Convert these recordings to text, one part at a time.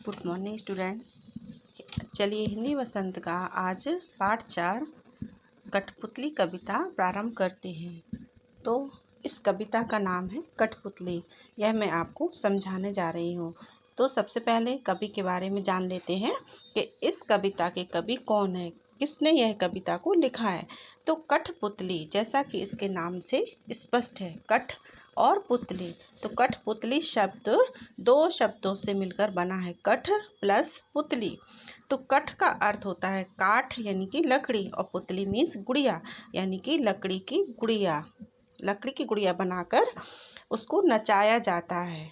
Good morning students. चलिए हिंदी वसंत का आज पाठ 4 कठपुतली कविता प्रारंभ करते हैं। तो इस कविता का नाम है कठपुतली। यह मैं आपको समझाने जा रही हूँ। तो सबसे पहले कवि के बारे में जान लेते हैं कि इस कविता के कवि कौन है, किसने यह कविता को लिखा है। तो कठपुतली जैसा कि इसके नाम से स्पष्ट है, कठ और पुतली। तो कठपुतली शब्द दो शब्दों से मिलकर बना है, कठ प्लस पुतली। तो कठ का अर्थ होता है काठ यानी कि लकड़ी, और पुतली मीन्स गुड़िया यानी कि लकड़ी की गुड़िया। लकड़ी की गुड़िया बनाकर उसको नचाया जाता है।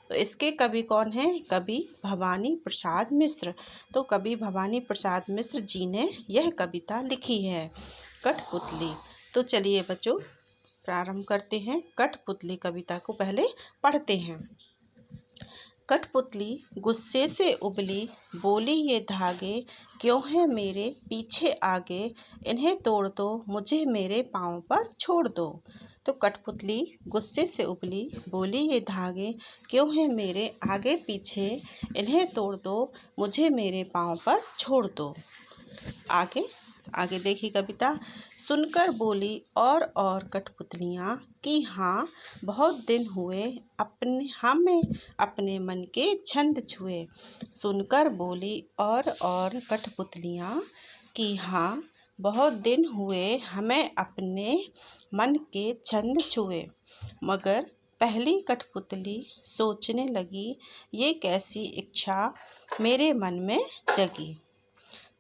तो इसके कवि कौन हैं? कवि भवानी प्रसाद मिश्र। तो कवि भवानी प्रसाद मिश्र जी ने यह कविता लिखी है, कठपुतली। तो चलिए बच्चों प्रारंभ करते हैं। कठपुतली कविता को पहले पढ़ते हैं। कठपुतली गुस्से से उबली, बोली ये धागे क्यों है मेरे पीछे आगे, इन्हें तोड़ दो मुझे मेरे पाँव पर छोड़ दो। तो कठपुतली गुस्से से उबली, बोली ये धागे क्यों है मेरे आगे पीछे, इन्हें तोड़ दो मुझे मेरे पाँव पर छोड़ दो। आगे आगे देखिए कविता। सुनकर बोली और कठपुतलियाँ कि हाँ बहुत दिन हुए हमें अपने मन के छंद छुए। सुनकर बोली और कठपुतलियाँ कि हाँ बहुत दिन हुए हमें अपने मन के छंद छुए। मगर पहली कठपुतली सोचने लगी, ये कैसी इच्छा मेरे मन में जगी।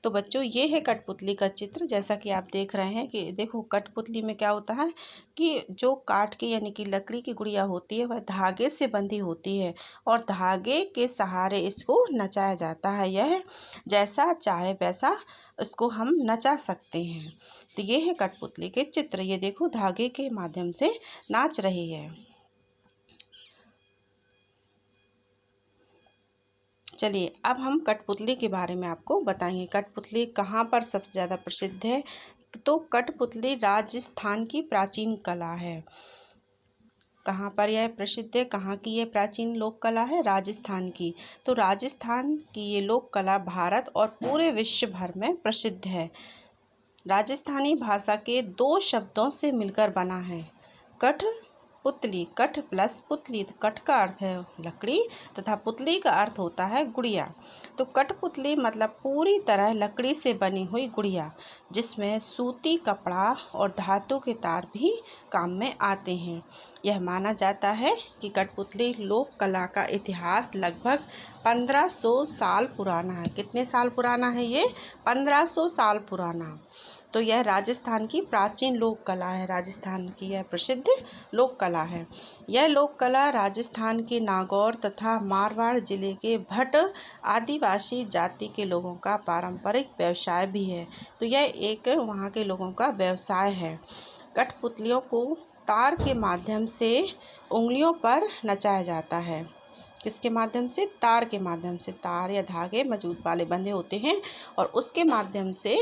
तो बच्चों ये है कठपुतली का चित्र। जैसा कि आप देख रहे हैं कि देखो कठपुतली में क्या होता है कि जो काठ की यानी कि लकड़ी की गुड़िया होती है वह धागे से बंधी होती है और धागे के सहारे इसको नचाया जाता है। यह जैसा चाहे वैसा इसको हम नचा सकते हैं। तो ये है कठपुतली के चित्र। ये देखो धागे के माध्यम से नाच रही है। चलिए अब हम कठपुतली के बारे में आपको बताएंगे। कठपुतली कहाँ पर सबसे ज़्यादा प्रसिद्ध है? तो कठपुतली राजस्थान की प्राचीन कला है। कहाँ पर यह प्रसिद्ध है? कहाँ की यह प्राचीन लोक कला है? राजस्थान की। तो राजस्थान की ये लोक कला भारत और पूरे विश्व भर में प्रसिद्ध है। राजस्थानी भाषा के दो शब्दों से मिलकर बना है, कठ पुतली। कठ प्लस पुतली। कठ का अर्थ है लकड़ी तथा पुतली का अर्थ होता है गुड़िया। तो कठपुतली मतलब पूरी तरह लकड़ी से बनी हुई गुड़िया जिसमें सूती कपड़ा और धातु के तार भी काम में आते हैं। यह माना जाता है कि कठपुतली लोक कला का इतिहास लगभग 1500 साल पुराना है। कितने साल पुराना है ये? 1500 साल पुराना। तो यह राजस्थान की प्राचीन लोक कला है। राजस्थान की यह प्रसिद्ध लोक कला है। यह लोक कला राजस्थान के नागौर तथा मारवाड़ जिले के भट्ट आदिवासी जाति के लोगों का पारंपरिक व्यवसाय भी है। तो यह एक वहाँ के लोगों का व्यवसाय है। कठपुतलियों को तार के माध्यम से उंगलियों पर नचाया जाता है। किसके माध्यम से? तार के माध्यम से। तार या धागे मजबूत वाले बंधे होते हैं और उसके माध्यम से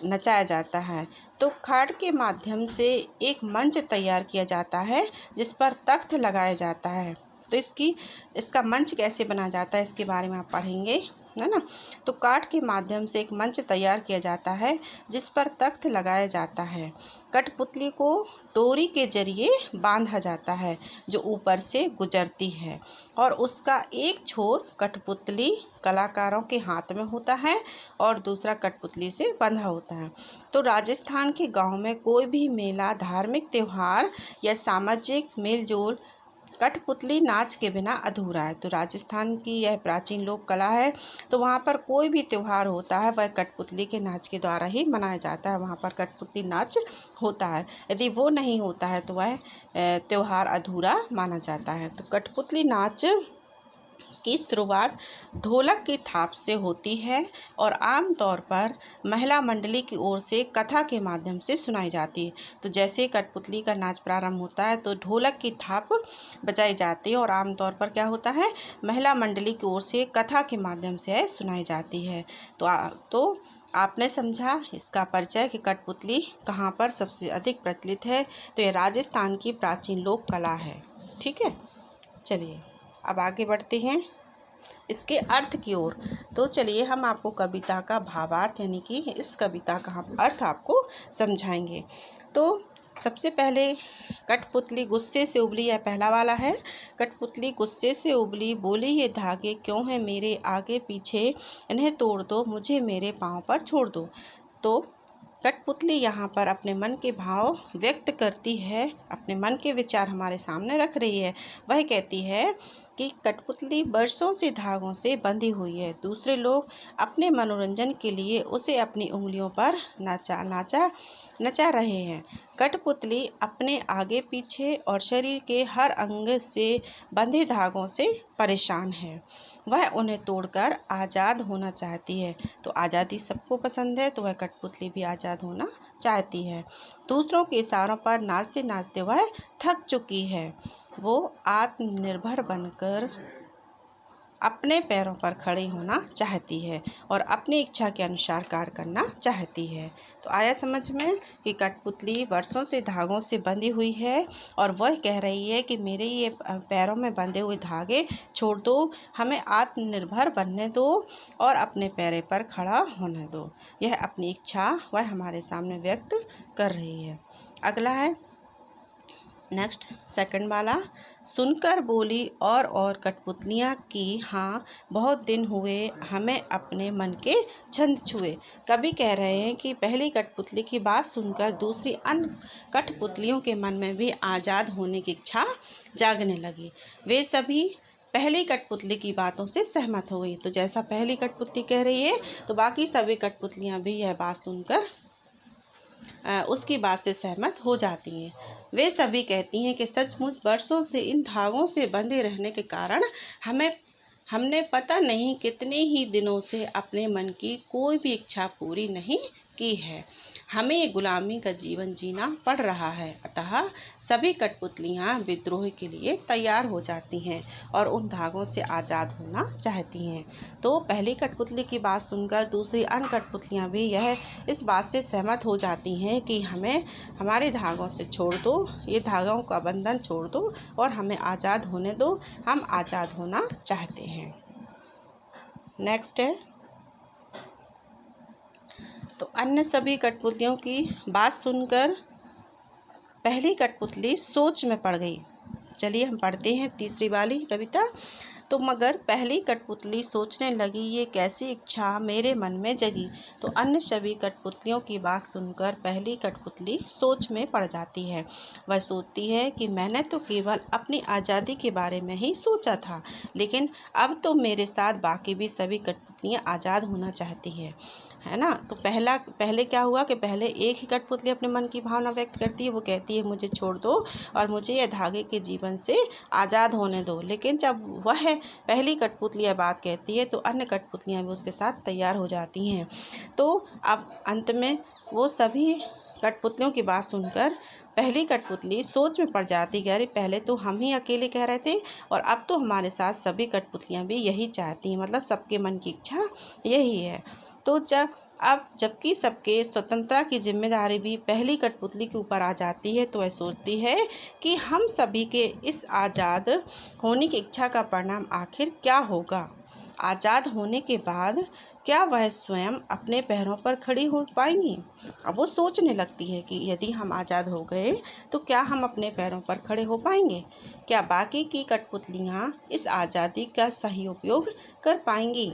नचाया जाता है। तो खाट के माध्यम से एक मंच तैयार किया जाता है जिस पर तख्त लगाया जाता है। तो इसका मंच कैसे बना जाता है इसके बारे में आप पढ़ेंगे, है ना। तो काठ के माध्यम से एक मंच तैयार किया जाता है जिस पर तख्त लगाया जाता है। कठपुतली को डोरी के जरिए बांधा जाता है जो ऊपर से गुजरती है और उसका एक छोर कठपुतली कलाकारों के हाथ में होता है और दूसरा कठपुतली से बंधा होता है। तो राजस्थान के गांव में कोई भी मेला, धार्मिक त्यौहार या सामाजिक मेलजोल कठपुतली नाच के बिना अधूरा है। तो राजस्थान की यह प्राचीन लोक कला है। तो वहाँ पर कोई भी त्यौहार होता है वह कठपुतली के नाच के द्वारा ही मनाया जाता है। वहाँ पर कठपुतली नाच होता है। यदि वो नहीं होता है तो वह त्यौहार अधूरा माना जाता है। तो कठपुतली नाच की शुरुआत ढोलक की थाप से होती है और आमतौर पर महिला मंडली की ओर से कथा के माध्यम से सुनाई जाती है। तो जैसे कठपुतली का नाच प्रारंभ होता है तो ढोलक की थाप बजाई जाती है और आमतौर पर क्या होता है, महिला मंडली की ओर से कथा के माध्यम से सुनाई जाती है। तो आपने समझा इसका परिचय कि कठपुतली कहाँ पर सबसे अधिक प्रचलित है। तो यह राजस्थान की प्राचीन लोक कला है। ठीक है, चलिए अब आगे बढ़ते हैं। इसके अर्थ की ओर। तो चलिए हम आपको कविता का भावार्थ यानी कि इस कविता का हम अर्थ आपको समझाएंगे। तो सबसे पहले, कठपुतली गुस्से से उबली, यह पहला वाला है। कठपुतली गुस्से से उबली, बोली ये धागे क्यों है मेरे आगे पीछे, इन्हें तोड़ दो मुझे मेरे पाँव पर छोड़ दो। तो कठपुतली यहाँ पर अपने मन के भाव व्यक्त करती है, अपने मन के विचार हमारे सामने रख रही है। वह कहती है कि कठपुतली बरसों से धागों से बंधी हुई है। दूसरे लोग अपने मनोरंजन के लिए उसे अपनी उंगलियों पर नचा रहे हैं। कठपुतली अपने आगे पीछे और शरीर के हर अंग से बंधे धागों से परेशान है। वह उन्हें तोड़कर आज़ाद होना चाहती है। तो आज़ादी सबको पसंद है, तो वह कठपुतली भी आज़ाद होना चाहती है। दूसरों के इशारों पर नाचते नाचते वह थक चुकी है। वो आत्मनिर्भर बनकर अपने पैरों पर खड़ी होना चाहती है और अपनी इच्छा के अनुसार कार्य करना चाहती है। तो आया समझ में कि कठपुतली वर्षों से धागों से बंधी हुई है और वह कह रही है कि मेरे ये पैरों में बंधे हुए धागे छोड़ दो, हमें आत्मनिर्भर बनने दो और अपने पैरों पर खड़ा होने दो। यह अपनी इच्छा वह हमारे सामने व्यक्त कर रही है। अगला है नेक्स्ट, सेकंड वाला। सुनकर बोली और कठपुतलियाँ की हाँ बहुत दिन हुए हमें अपने मन के छंद छुए। कवि कह रहे हैं कि पहली कठपुतली की बात सुनकर दूसरी अन्य कठपुतलियों के मन में भी आज़ाद होने की इच्छा जागने लगी। वे सभी पहली कठपुतली की बातों से सहमत हो गई। तो जैसा पहली कठपुतली कह रही है तो बाकी सभी कठपुतलियाँ भी यह बात सुनकर उसकी बात से सहमत हो जाती हैं। वे सभी कहती हैं कि सचमुच वर्षों से इन धागों से बंधे रहने के कारण हमने पता नहीं कितने ही दिनों से अपने मन की कोई भी इच्छा पूरी नहीं की है। हमें ये गुलामी का जीवन जीना पड़ रहा है। अतः सभी कठपुतलियाँ विद्रोह के लिए तैयार हो जाती हैं और उन धागों से आज़ाद होना चाहती हैं। तो पहली कठपुतली की बात सुनकर दूसरी अन्य कठपुतलियाँ भी इस बात से सहमत हो जाती हैं कि हमें हमारे धागों से छोड़ दो, ये धागों का बंधन छोड़ दो और हमें आज़ाद होने दो, हम आज़ाद होना चाहते हैं। नेक्स्ट है, तो अन्य सभी कठपुतलियों की बात सुनकर पहली कठपुतली सोच में पड़ गई। चलिए हम पढ़ते हैं तीसरी वाली कविता। तो मगर पहली कठपुतली सोचने लगी ये कैसी इच्छा मेरे मन में जगी। तो अन्य सभी कठपुतलियों की बात सुनकर पहली कठपुतली सोच में पड़ जाती है। वह सोचती है कि मैंने तो केवल अपनी आज़ादी के बारे में ही सोचा था, लेकिन अब तो मेरे साथ बाकी भी सभी कठपुतलियाँ आज़ाद होना चाहती है ना। तो पहले क्या हुआ कि पहले एक ही कठपुतली अपने मन की भावना व्यक्त करती है, वो कहती है मुझे छोड़ दो और मुझे यह धागे के जीवन से आज़ाद होने दो। लेकिन जब वह पहली कठपुतली यह बात कहती है तो अन्य कठपुतलियाँ भी उसके साथ तैयार हो जाती हैं। तो अब अंत में वो सभी कठपुतलियों की बात सुनकर पहली कठपुतली सोच में पड़ जाती है, अरे पहले तो हम ही अकेले कह रहे थे और अब तो हमारे साथ सभी कठपुतलियाँ भी यही चाहती हैं, मतलब सबके मन की इच्छा यही है। तो जबकि सबके स्वतंत्रता की जिम्मेदारी भी पहली कठपुतली के ऊपर आ जाती है, तो वह सोचती है कि हम सभी के इस आज़ाद होने की इच्छा का परिणाम आखिर क्या होगा। आज़ाद होने के बाद क्या वह स्वयं अपने पैरों पर खड़ी हो पाएंगी। अब वो सोचने लगती है कि यदि हम आज़ाद हो गए तो क्या हम अपने पैरों पर खड़े हो पाएंगे, क्या बाकी की कठपुतलियाँ इस आज़ादी का सही उपयोग कर पाएंगी।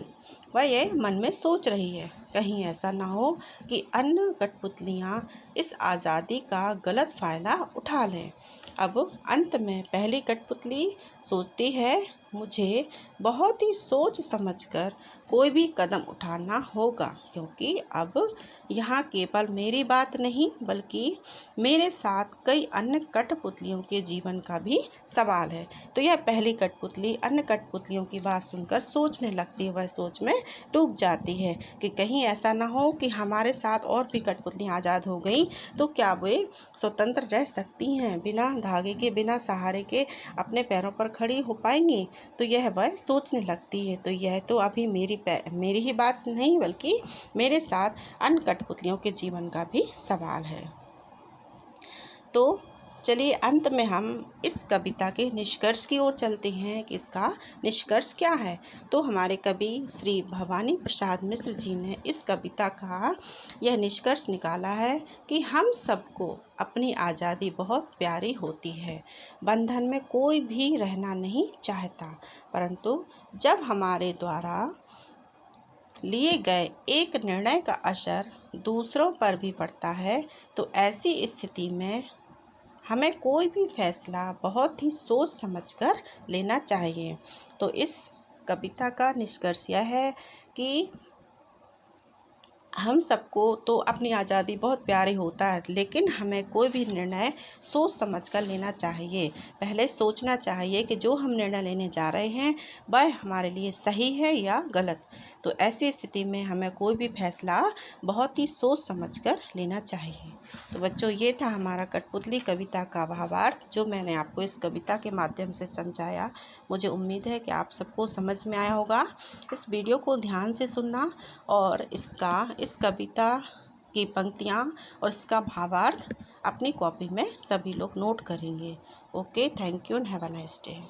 वह यह मन में सोच रही है, कहीं ऐसा ना हो कि अन्य कठपुतलियाँ इस आज़ादी का गलत फ़ायदा उठा लें। अब अंत में पहली कठपुतली सोचती है मुझे बहुत ही सोच समझकर कोई भी कदम उठाना होगा, क्योंकि अब यहाँ केवल मेरी बात नहीं बल्कि मेरे साथ कई अन्य कठपुतलियों के जीवन का भी सवाल है। तो यह पहली कठपुतली अन्य कठपुतलियों की बात सुनकर सोचने लगती है, वह सोच में डूब जाती है कि कहीं ऐसा ना हो कि हमारे साथ और भी कठपुतलियाँ आज़ाद हो गई तो क्या वे स्वतंत्र रह सकती हैं, बिना धागे के बिना सहारे के अपने पैरों पर खड़ी हो पाएंगी। तो यह वह सोचने लगती है। तो यह तो अभी मेरी ही बात नहीं बल्कि मेरे साथ अन्य कठपुतलियों के जीवन का भी सवाल है। तो चलिए अंत में हम इस कविता के निष्कर्ष की ओर चलते हैं कि इसका निष्कर्ष क्या है। तो हमारे कवि श्री भवानी प्रसाद मिश्र जी ने इस कविता का यह निष्कर्ष निकाला है कि हम सबको अपनी आज़ादी बहुत प्यारी होती है। बंधन में कोई भी रहना नहीं चाहता, परंतु जब हमारे द्वारा लिए गए एक निर्णय का असर दूसरों पर भी पड़ता है, तो ऐसी स्थिति में हमें कोई भी फैसला बहुत ही सोच समझकर लेना चाहिए। तो इस कविता का निष्कर्ष यह है कि हम सबको तो अपनी आज़ादी बहुत प्यारी होता है, लेकिन हमें कोई भी निर्णय सोच समझकर लेना चाहिए। पहले सोचना चाहिए कि जो हम निर्णय लेने जा रहे हैं वह हमारे लिए सही है या गलत। तो ऐसी स्थिति में हमें कोई भी फैसला बहुत ही सोच समझकर लेना चाहिए। तो बच्चों, ये था हमारा कठपुतली कविता का भावार्थ, जो मैंने आपको इस कविता के माध्यम से समझाया। मुझे उम्मीद है कि आप सबको समझ में आया होगा। इस वीडियो को ध्यान से सुनना और इस कविता की पंक्तियाँ और इसका भावार्थ अपनी कॉपी में सभी लोग नोट करेंगे। Okay, thank you and have a nice day.